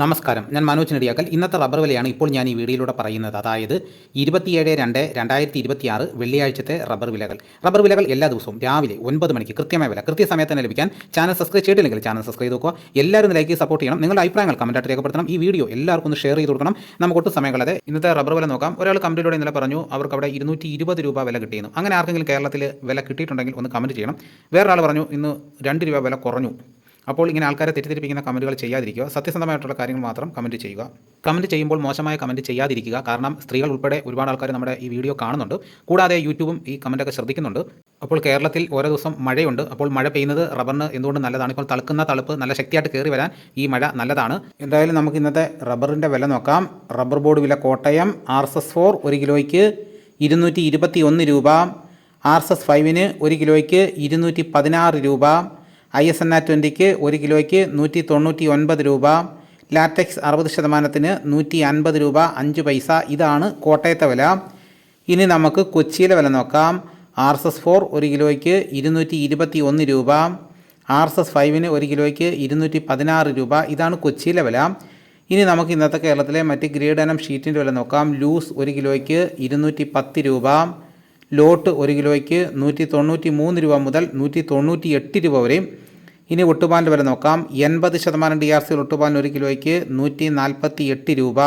നമസ്കാരം, ഞാൻ മനോജ് നെടിയാക്കൽ. ഇന്നത്തെ റബ്ബർ വിലയാണ് ഇപ്പോൾ ഞാൻ ഈ വീഡിയോയിലൂടെ പറയുന്നത്. അതായത് 27/2/2026 വെള്ളിയാഴ്ചത്തെ റബ്ബർ വിലകൾ. റബ്ബർ വിലകൾ എല്ലാ ദിവസവും രാവിലെ 9 മണിക്ക് കൃത്യമായ വില കൃത്യസമയത്ത് തന്നെ ലഭിക്കാൻ ചാനൽ സബ്സ്ക്രൈബ് ചെയ്തില്ലെങ്കിൽ ചാനൽ സബ്സ്ക്രൈബ് ചെയ്ത് നോക്കുക. എല്ലാവരും ലൈക്ക് സപ്പോർട്ട് ചെയ്യണം. നിങ്ങളുടെ അഭിപ്രായങ്ങൾ കമൻറ്റായിട്ട് രേഖപ്പെടുത്തണം. ഈ വീഡിയോ എല്ലാവർക്കും ഒന്ന് ഷെയർ ചെയ്ത് കൊടുക്കണം. നമുക്ക് ഒട്ടും സമയം കളയാതെ ഇന്നത്തെ റബ്ബർ വില നോക്കാം. ഒരാൾ കമൻറ്റിലൂടെ ഇന്നലെ പറഞ്ഞു അവർക്ക് അവിടെ 220 രൂപ വില കിട്ടിയെന്ന്. അങ്ങനെ ആർക്കെങ്കിലും കേരളത്തിൽ വില കിട്ടിയിട്ടുണ്ടെങ്കിൽ ഒന്ന് കമൻറ്റ് ചെയ്യണം. വേറൊരാൾ പറഞ്ഞു ഇന്ന് 2 രൂപ വില കുറഞ്ഞു. അപ്പോൾ ഇങ്ങനെ ആൾക്കാരെ തെറ്റിദ്ധരിപ്പിക്കുന്ന കമൻറ്റുകൾ ചെയ്യാതിരിക്കുക. സത്യസന്ധമായിട്ടുള്ള കാര്യങ്ങൾ മാത്രം കമൻറ്റ് ചെയ്യുക. കമൻറ്റ് ചെയ്യുമ്പോൾ മോശമായ കമൻറ്റ് ചെയ്യാതിരിക്കുക. കാരണം സ്ത്രീകൾ ഉൾപ്പെടെ ഒരുപാട് ആൾക്കാർ നമ്മുടെ ഈ വീഡിയോ കാണുന്നുണ്ട്. കൂടാതെ യൂട്യൂബും ഈ കമൻറ്റൊക്കെ ശ്രദ്ധിക്കുന്നുണ്ട്. അപ്പോൾ കേരളത്തിൽ ഓരോ ദിവസം മഴയുണ്ട്. അപ്പോൾ മഴ പെയ്യുന്നത് റബ്ബറിന് എന്തുകൊണ്ട് നല്ലതാണ്. ഇപ്പോൾ തളുക്കുന്ന തളുപ്പ് നല്ല ശക്തിയായിട്ട് കയറി വരാൻ ഈ മഴ നല്ലതാണ്. എന്തായാലും നമുക്ക് ഇന്നത്തെ റബ്ബറിൻ്റെ വില നോക്കാം. റബ്ബർ ബോർഡ് വില കോട്ടയം RSS4 1 കിലോയ്ക്ക് 221 രൂപ. RSS 5 1 കിലോയ്ക്ക് 216 രൂപ. ISNA 20 1 കിലോയ്ക്ക് 199 രൂപ. ലാറ്റക്സ് 60% 150 രൂപ 5 പൈസ. ഇതാണ് കോട്ടയത്തെ വില. ഇനി നമുക്ക് കൊച്ചിയിലെ വില നോക്കാം. RSS4 1 കിലോയ്ക്ക് 221 രൂപ. RSS 5 1 കിലോയ്ക്ക് 216 രൂപ. ഇതാണ് കൊച്ചിയിലെ വില. ഇനി നമുക്ക് ഇന്നത്തെ കേരളത്തിലെ മറ്റ് ഗ്രേഡ് ഇനം ഷീറ്റിൻ്റെ വില നോക്കാം. ലൂസ് 1 കിലോയ്ക്ക് 210 രൂപ. ലോട്ട് 1 കിലോയ്ക്ക് 193 രൂപ മുതൽ 198 രൂപ വരെ. ഇനി ഒട്ടുപാലിൻ്റെ വില നോക്കാം. 80% DRC ഒട്ടുപാലിന് 1 കിലോയ്ക്ക് 148 രൂപ.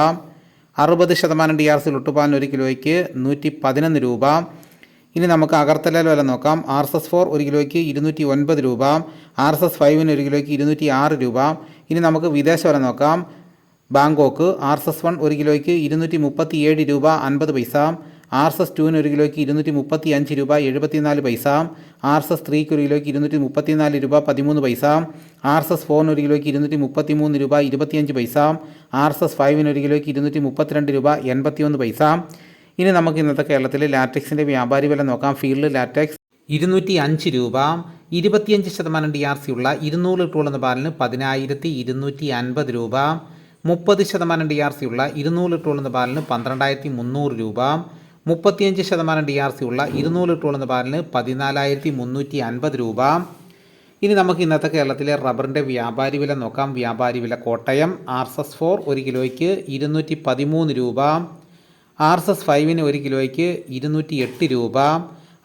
60% DRC ഒട്ടുപാലിന് 1 കിലോയ്ക്ക് 111 രൂപ. ഇനി നമുക്ക് അഗർത്തലയിലെ വില നോക്കാം. RSS4 1 കിലോയ്ക്ക് 209 രൂപ. RSS 5 1 കിലോയ്ക്ക് 206 രൂപ. ഇനി നമുക്ക് വിദേശ വില നോക്കാം. ബാങ്കോക്ക് RSS1 1 കിലോയ്ക്ക് 237 രൂപ 50 പൈസ. RSS 2 1 കിലോയ്ക്ക് 235 രൂപ 74 പൈസ. RSS 3 1 കിലോയ്ക്ക് 234 രൂപ 13 പൈസ. RSS 4 1 കിലോയ്ക്ക് 233 രൂപ 25 പൈസ. RSS 5 1 കിലോയ്ക്ക് 232 രൂപ 81 പൈസ. ഇനി നമുക്ക് ഇന്നത്തെ കേരളത്തിലെ ലാറ്റക്സിൻ്റെ വ്യാപാരി വില നോക്കാം. ഫീൽഡ് ലാറ്റക്സ് 205 രൂപ. 25% DRC ഉള്ള 200 ലിറ്റർ എന്ന പാലിന് 10,250 രൂപ. 30% DRC ഉള്ള 200 ലിറ്റർ എന്ന പാലിന് 12,300 രൂപ. 35% DRC ഉള്ള 200 ലിറ്റർ എന്ന പാലിന് 14,350 രൂപ. ഇനി നമുക്ക് ഇന്നത്തെ കേരളത്തിലെ റബ്ബറിൻ്റെ വ്യാപാരി വില നോക്കാം. വ്യാപാരി വില കോട്ടയം RSS4 1 കിലോയ്ക്ക് 213 രൂപ. RSS 5 1 കിലോയ്ക്ക് 208 രൂപ.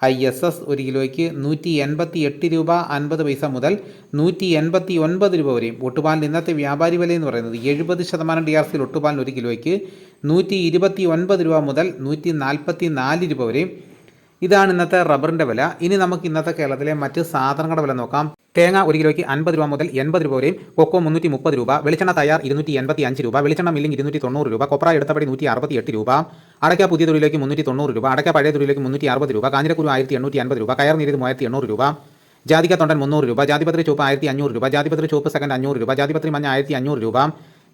ISS 1 കിലോയ്ക്ക് 188 രൂപ 50 പൈസ മുതൽ 189 രൂപ വരെയും. ഒട്ടുപാലിന് ഇന്നത്തെ വ്യാപാരി വില എന്ന് പറയുന്നത് 70% DRC ഒട്ടുപാലിന് 1 കിലോയ്ക്ക് 129 രൂപ മുതൽ 144 രൂപ വരെയും. ഇതാണ് ഇന്നത്തെ റബ്ബറിൻ്റെ വില. ഇനി നമുക്ക് ഇന്നത്തെ കേരളത്തിലെ മറ്റ് സാധനങ്ങളുടെ വില നോക്കാം. തേങ്ങ 1 കിലോയ്ക്ക് 50 രൂപ മുതൽ 80 രൂപ വരെയും. കൊക്കോ 330 രൂപ. വെളിച്ചെണ്ണ തയ്യാർ 285 രൂപ. വെളിച്ചെണ്ണ മില്ലിംഗ് 290 രൂപ. കൊപ്ര എടുത്തപടി 168 രൂപ. അടയ്ക്ക പുതിയ തൊഴിലേക്ക് 390 രൂപ. അടയ്ക്ക പഴയ തൊഴിലേക്ക് 360 രൂപ. കാഞ്ഞിരക്കുരു 1850 രൂപ. കയർ നീരിത് 3800 രൂപ. ജാതിക്ക തൊണ്ടൻ 300 രൂപ. ജാതിപത്രി ചുവപ്പ് 1500 രൂപ. ജാതിപത്രി ചുവപ്പ് സെക്കൻഡ് 500 രൂപ. ജാതിപത്രി മഞ്ഞ 1500 രൂപ.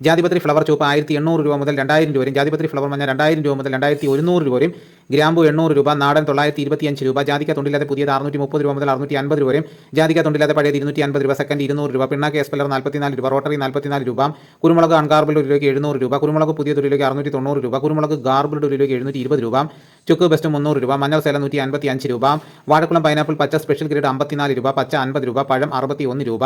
ജാതിപത്രി ഫ്ലവർ ചുവപ്പ് 1800 രൂപ മുതൽ 2000 രൂപ വരെയും. ജാതിപത്രി ഫ്ലവർ മഞ്ഞ 2000 രൂപ മുതൽ 2100 രൂപ വരെയും. ഗ്രാമ്പു 800 രൂപ. നാടൻ 925 രൂപ. ജാതിക്ക തൊണ്ടില്ലാതെ പുതിയത് 630 രൂപ മുതൽ 650 രൂപ വരെയും. ജാതിക്ക തൊണ്ടില്ലാതെ പഴയത് 250 രൂപ. സെക്കൻഡ് 200 രൂപ. പിണ്ണാക്ക് എസ്പെല്ലർ 44 രൂപ. റോട്ടറി 44 രൂപ. കുരുമുളക് അൺഗാർബിൾഡ് 1 കിലോയ്ക്ക് 700 രൂപ. കുരുമുളക് പുതിയ തൊഴിലേക്ക് 690 രൂപ. കുരുമുളക് ഗാർബിൾഡ് 1 കിലോയ്ക്ക് 720 രൂപ. ചുക്ക് ബെസ്റ്റ് 300 രൂപ. മഞ്ഞൾ സേല 155 രൂപ. വാഴക്കുളം പൈനാപ്പിൾ പച്ച സ്പെഷ്യൽ ഗ്രേഡ് 54 രൂപ. പച്ച 50 രൂപ. പഴം 61 രൂപ.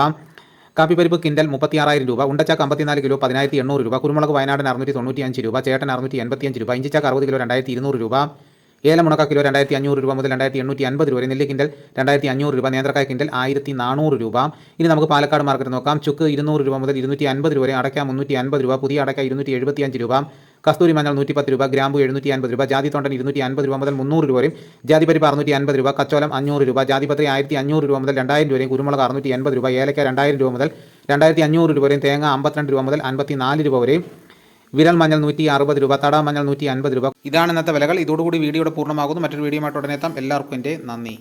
കാപ്പിപ്പരിപ്പ് കിൻഡൽ 36,000 രൂപ. ഉണ്ടച്ചാക്ക് 54 കിലോ 10,800 രൂപ. കുരുമുളക് വയനാടൻ 695 രൂപ. ചേട്ടൻ 685 രൂപ. ഇഞ്ചിച്ചാക്ക് 60 കിലോ 2,200 രൂപ. ഏലം ഉണക്ക കിലോ 2,500 രൂപ മുതൽ 2,850 രൂപ വരെ. നെല്ല് കിൻഡൽ 2,500 രൂപ. നേന്ത്രക്കായ കിൻഡൽ 1,400 രൂപ. ഇനി നമുക്ക് പാലക്കാട് മാർക്കറ്റ് നോക്കാം. ചുക്ക് 200 രൂപ മുതൽ 250 രൂപ വരെ. അടയ്ക്ക 350 രൂപ. പുതിയ അടയ്ക്ക 275 രൂപ. കസ്തൂരി മഞ്ഞൾ 110 രൂപ. ഗ്രാമ്പു 750 രൂപ. ജാതി തൊണ്ടൻ 250 രൂപ മുതൽ 300 രൂപ വരെയും. ജാതിപരിപ്പ് 650 രൂപ. കച്ചോലം 500 രൂപ. ജാതിപത്രി 1,500 രൂപ മുതൽ 2,000 രൂപ വരെയും. കുരുമുളക് 680 രൂപ. ഏലക്ക 2,000 രൂപ മുതൽ 2,500 രൂപ വരെയും. തേങ്ങ 52 രൂപ മുതൽ 54 രൂപ വരെയും. വിരൽ മഞ്ഞൾ 160 രൂപ. തട മഞ്ഞൾ 150 രൂപ. ഇതാണ് ഇന്നത്തെ വിലകൾ. ഇതോടുകൂടി വീഡിയോയുടെ പൂർണ്ണമാകുന്നു. മറ്റൊരു വീഡിയോയുമായിട്ട് ഉടനെ എത്താം. എല്ലാവർക്കും എൻ്റെ നന്ദി.